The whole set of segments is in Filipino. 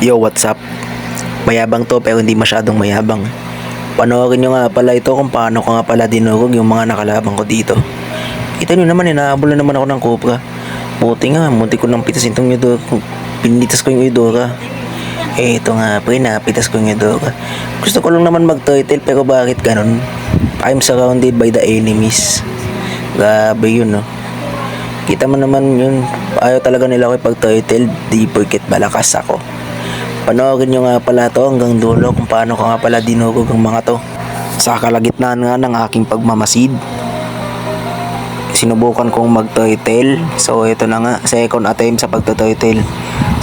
Yo, what's up? Mayabang to pero hindi masyadong mayabang. Panoorin nyo nga pala ito kung paano ko nga pala dinurog yung mga nakalabang ko dito. Kita nyo naman, inahabol na naman ako ng Cobra. Buti nga, munti ko nang pitasin tong Eudora. Pinitas ko yung Eudora. Ito nga, pre, napitas ko yung Eudora. Gusto ko lang naman mag-turtle pero bakit ganun? I'm surrounded by the enemies. Grabe yun, no? Kita mo naman yun, ayaw talaga nila ako ipag-turtle, di porket malakas ako. Panoorin nyo nga pala to hanggang dulo kung paano ko nga pala dinurog ang mga to. Sa kalagitnaan nga ng aking pagmamasid, sinubukan kong mag-turtle. So ito na nga, second attempt sa pagto-turtle.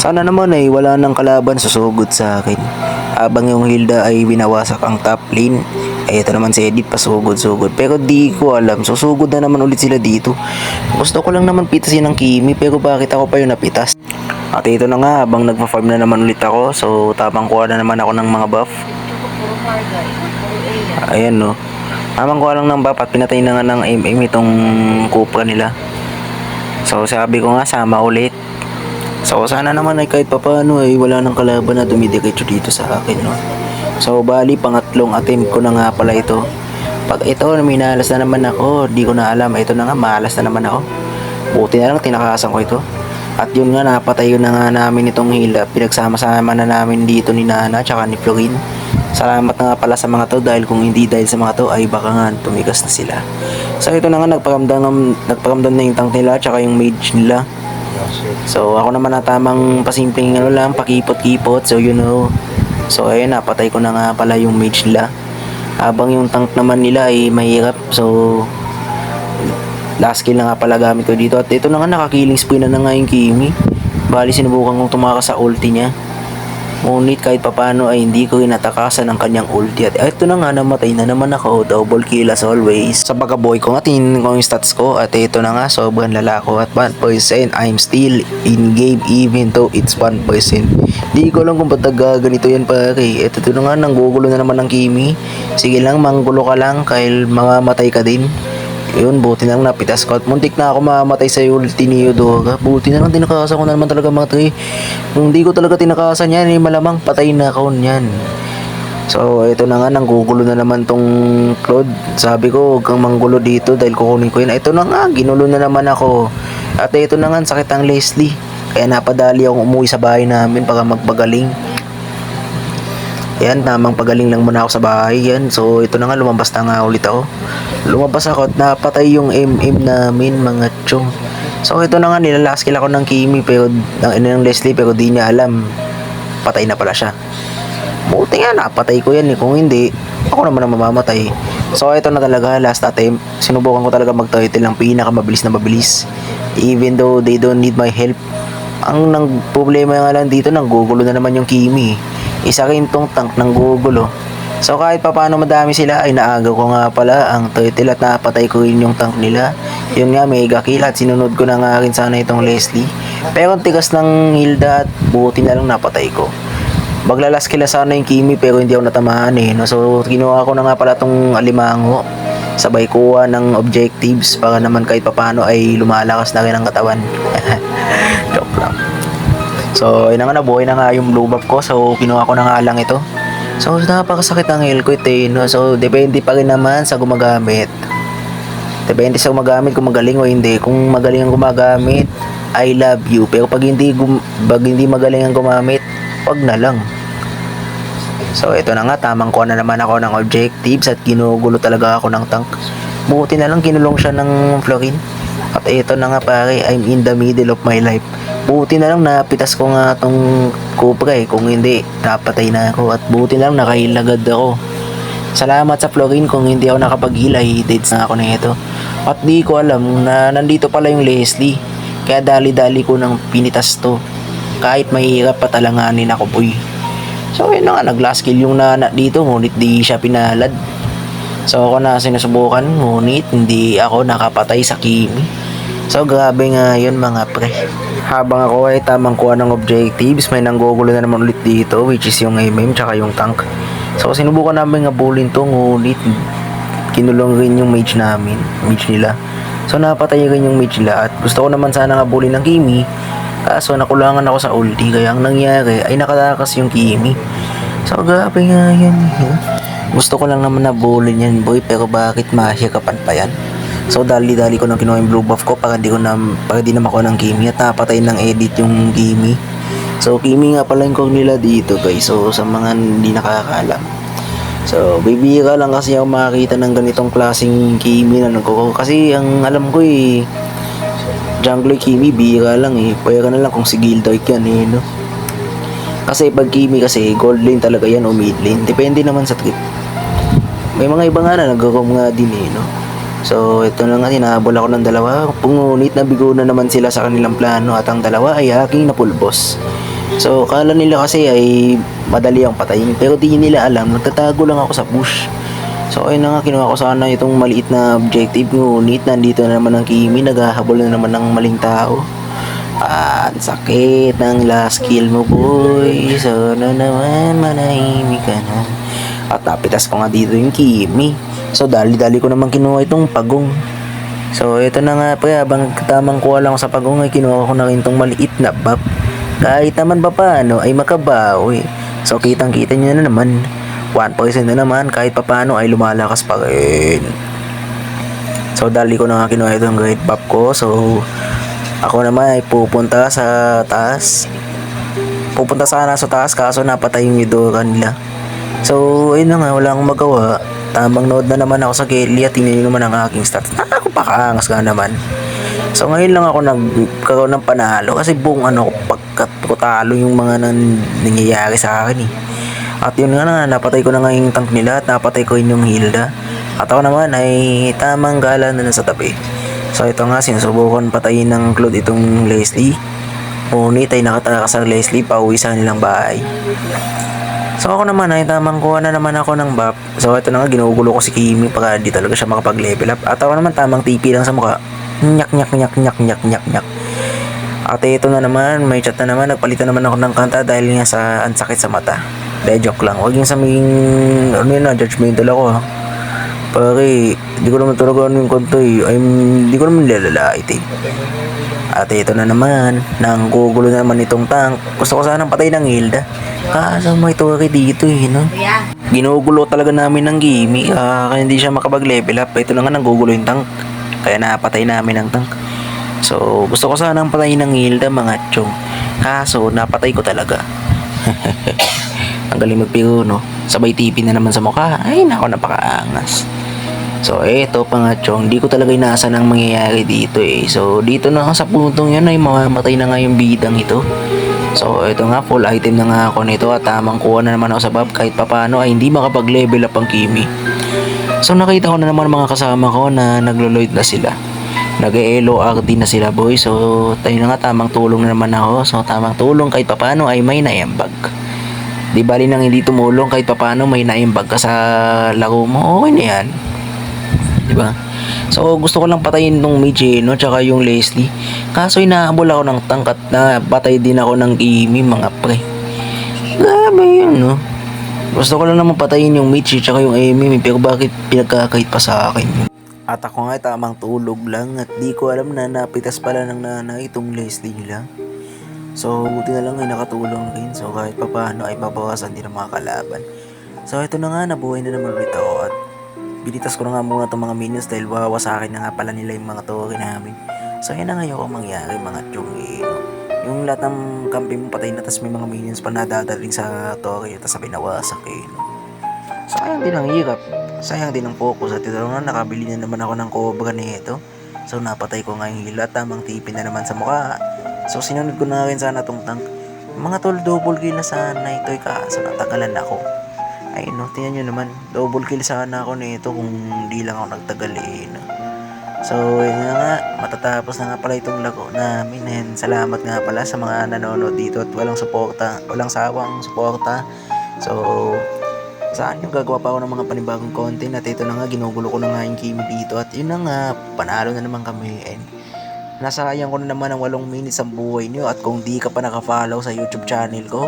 Sana naman ay wala nang kalaban susugod sa akin. Habang yung Hilda ay binawasak ang top lane, ay ito naman si Edith pasugod-sugod. Pero di ko alam, susugod na naman ulit sila dito. Gusto ko lang naman pitasin ng Kimi, pero bakit ako pa yung napitas? At ito na nga, habang nagpa-farm na naman ulit ako, so tamang kuha na naman ako ng mga buff. Ayan, no. Tamang kuha lang ng buff at pinatay na nga ng MM itong Cobra nila. So sabi ko nga, sama ulit. So sana naman ay kahit papano ay wala nang kalaban na dumidiretso dito sa akin, no. So bali, pangatlong attempt ko na nga pala ito. Pag ito, minalas na naman ako, di ko na alam. Ito na nga, malas na naman ako. Buti na lang, tinakasan ko ito. At yun nga, napatay yun na nga namin itong Hilda. Pinagsama-sama na namin dito ni Nana tsaka ni Florin. Salamat na nga pala sa mga to, dahil kung hindi dahil sa mga to ay baka nga tumigas na sila. So ito na nga, nagparamdam na yung tank nila tsaka yung mage nila. So ako naman na tamang pasimpleng lang, pakipot-kipot. So you know. So ayun, napatay ko na nga pala yung mage nila. Habang yung tank naman nila ay mahirap. So last kill na nga pala gamit ko dito. At ito na nga, nakakilling spree na nga yung Kimi. Bali, sinubukan kong tumakas sa ulti niya. Ngunit kahit papano ay hindi ko inatakasan ang kanyang ulti. At ito na nga, namatay na naman ako. Double kill as always. Sa pagkaboy ko nga, tingin ko yung stats ko. At ito na nga, sobrang lalako. At 1%, I'm still in game even though it's 1%. Di ko lang kung ba't ganito yan, pare. Ito na nga, nanggugulo na naman ng Kimi. Sige lang, manggulo ka lang kahit mamamatay ka din. Yun, buti na lang napitas ko. At muntik na ako mamatay sa ulti ni Eudora. Buti na lang, tinakasan ko na naman talaga mga tre. Kung di ko talaga tinakasan yan, malamang patay na ako niyan. So ito na nga, nanggugulo na naman tong Claude. Sabi ko, huwag kang manggulo dito dahil kukunin ko yun. Ito na nga, ginulo na naman ako. At ito na nga, sakit ang Leslie. Kaya napadali akong umuwi sa bahay namin para magpagaling. Yan, tamang pagaling lang muna ako sa bahay. Yan, so ito na nga, lumabas na nga ulit ako. Lumabas ako at napatay yung MM namin, mga chong. So ito na nga, nilalask kill ako ng Kimi pero ng Leslie, pero di niya alam patay na pala siya. Buti nga, napatay ko yan eh. Kung hindi, ako naman ang mamamatay. So ito na talaga, last attempt. Sinubukan ko talaga mag-turtle ng pinakamabilis na mabilis, even though they don't need my help. Ang problema nga lang dito, nanggugulo na naman yung Kimi. Isa rin tong tank ng gugulo. So kahit pa paano madami sila, ay naagaw ko nga pala ang turtle at napatay ko rin yung tank nila. Yun nga, mega kill at sinunod ko na nga rin sana itong Leslie. Pero ang tigas ng Hilda at buti na lang napatay ko. Maglalas kila sana yung Kimi pero hindi ako natamaan eh. No? So kinuha ko na nga pala tong alimango. Sabay kuha ng objectives para naman kahit pa paano ay lumalakas na rin ang katawan. Joke lang. So, ayun na nga, nabuhay na nga yung blue buff ko. So, kinuha ko na nga lang ito. So, napakasakit ang heal ko ito eh, no? So, depende pa rin naman sa gumagamit. Depende sa gumagamit kung magaling o hindi. Kung magaling ang gumagamit, I love you. Pero pag hindi magaling ang gumamit, wag na lang. So, ito na nga, tamang kuha na naman ako ng objectives at ginugulo talaga ako ng tank. Buti na lang kinulong siya ng Florin. At ito na nga pare, I'm in the middle of my life. Buti na lang napitas ko nga tong Cobra eh. Kung hindi, napatay na ako. At buti na lang nakahilagad ako. Salamat sa Florin, kung hindi ako nakapag-hilay, deads na ako na ito. At di ko alam na nandito pala yung Leslie. Kaya dali-dali ko nang pinitas to. Kahit mahirap patalanganin ako boy. So yun na nga, nag-last kill yung Nana dito. Ngunit di siya pinalad. So ako na sinusubukan. Ngunit hindi ako nakapatay sa Kimi. So grabe nga yun mga pre. Habang ako ay tamang kuha ng objectives, may nanggugulo na naman ulit dito, which is yung MM tsaka yung tank. So sinubukan namin nga bulin to, ngunit kinulong rin yung mage namin, mage nila. So napatay rin yung mage nila. At gusto ko naman sana nga bulin ng Kimi, Kaso nakulangan ako sa ulti, kaya ang nangyari ay nakatakas yung Kimi. So grabe nga yan. Gusto ko lang naman na bully yan boy, pero bakit mahirapan pa yan? So dali-dali ko nang kinuha yung blue buff ko para di na makuha ng Kimi at napatay ng edit yung Kimi. So Kimi nga pala yung kong nila dito guys. So sa mga hindi nakakaalam. So bibira lang kasi ako makakita ng ganitong klaseng Kimi na kasi ang alam ko jungler Kimi bira lang pwera na lang kung si Gildark yan no. Kasi pag Kimi kasi gold lane talaga yan o mid lane. Depende naman sa trip. May mga iba nga na nag-roam nga din no. So ito na nga, hinahabol ako ng dalawa. Ngunit nabigo na naman sila sa kanilang plano at ang dalawa ay aking napulbos. So kala nila kasi ay madali ang patayin, pero di nila alam, nagtatago lang ako sa bush. So ayun na nga, kinuha ko sana itong maliit na objective. Ngunit nandito na naman ang Kimi, naghahabol na naman ng maling tao. Ang sakit ng last kill mo boy. Sana naman manahimik ka na. At napitas ko nga dito yung Kimi. So dali-dali ko naman kinuha itong pagong. So ito na nga pre, habang tamang kuha lang ako sa pagong ay kinuha ko na rin itong maliit na buff. Kahit naman pa paano ay makabawi. So kitang kita nyo na naman, 1% na naman, kahit pa paano ay lumalakas pa rin. So dali ko na nga kinuha itong great buff ko. So ako naman ay pupunta sa taas. Pupunta sana sa taas kaso napatay yung Midora nila. So ayun na nga, wala akong magawa. Tamang node na naman ako sa Kelly at tingnan nyo naman ang aking stats. Nakakapakaangas nga naman. So ngayon lang ako nagkaroon ng panalo kasi buong pagkat ko talo yung mga nangyayari sa akin At yun nga na, napatay ko na nga yung tank nila at napatay ko yung Hilda. At ako naman ay tamang gala na sa tabi. So ito nga, sinusubukan patayin ng Claude itong Leslie. Ngunit ay nakatakas ang Leslie pauwi sa nilang bahay. So ako naman ay tamang kuha na naman ako ng buff. So ito na nga, ginugulo ko si Kimi para di talaga siya makapag-level up. At ako naman tamang TP lang sa mukha. Nyak. At ito na naman, may chat na naman, nagpalitan naman ako ng kanta dahil nga sa ansakit sa mata. Dahil joke lang, huwag yung sa maging, judgmental ako Pare, di ko naman talaga yung kanta di ko naman nilalait At ito na naman, nanggugulo na naman itong tank. Gusto ko sanang patay ng Hilda. Kaso may tuwari dito no? Ginugulo talaga namin ng Kimi, kaya hindi siya makapag-level up. Ito na nga, nanggugulo yung tank. Kaya napatay namin ang tank. So, gusto ko sanang patayin ng Hilda mga chong. Kaso, napatay ko talaga. Ang galing magpiro, no? Sabay TP na naman sa mukha. Ay, nako, napakaangas. So, eto pa nga chong, di ko talaga inaasahan ang mangyayari dito So, dito na sa puntong yun ay mamamatay na nga yung bidang ito. So, ito nga, full item na nga ako nito at tamang kuha na naman ako sa buff kahit papano ay hindi makapag-level up ang Kimi. So, nakita ko na naman mga kasama ko na naglo-load na sila. Nag-LORD na sila boy. So, tayo na nga, tamang tulong na naman ako. So, tamang tulong kahit papano ay may naiambag. Di bali nang hindi tumulong kahit papano may naiambag ka sa laro mo, okay na yan. Diba? So gusto ko lang patayin tong Michino tsaka yung Leslie. Kaso inahabol ako ng tank at napatay din ako ng Kimi mga pre. Grabe yun no. Gusto ko lang naman patayin yung Michi tsaka yung Amy pero bakit pinagkakait pa sa akin. At ako nga tamang tulog lang at di ko alam na napitas pala ng nanay itong Leslie nila. So buti na lang ay nakatulong rin. So kahit pa paano ay mabawasan din ang mga kalaban. So ito na nga, nabuhay na naman ulit ako at binitas ko na nga muna itong mga minions dahil wawasakin na nga pala nila yung mga tore namin. So yun na nga yung mangyari mga chong yung lahat ng kampi mo patay na tas may mga minions pa nadadaling sa tore tas sabay nawasak Sayang din ang hirap, sayang din ang focus at ito nga nakabili na naman ako ng cobra nito. So napatay ko nga yung hila, tamang tipin na naman sa mukha. So sinunod ko na rin sana tong tank. Mga tol, double kill na sana ito kaso natagalan ako. Ay no, tingnan nyo naman, double kill sana ako nito kung di lang ako nagtagal So yun nga, matatapos na nga pala itong laro namin and salamat nga pala sa mga nanonood dito at walang sawang suporta. So saan yung gagawa pa ako ng mga panibagong content at ito na nga, ginugulo ko na nga yung Kimi dito at yun na nga, panalo na naman kami and nasayang ko na naman ng 8 minutes ang buhay nyo at kung di ka pa nakafollow sa YouTube channel ko,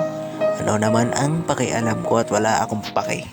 ano naman ang pakialam ko at wala akong pake.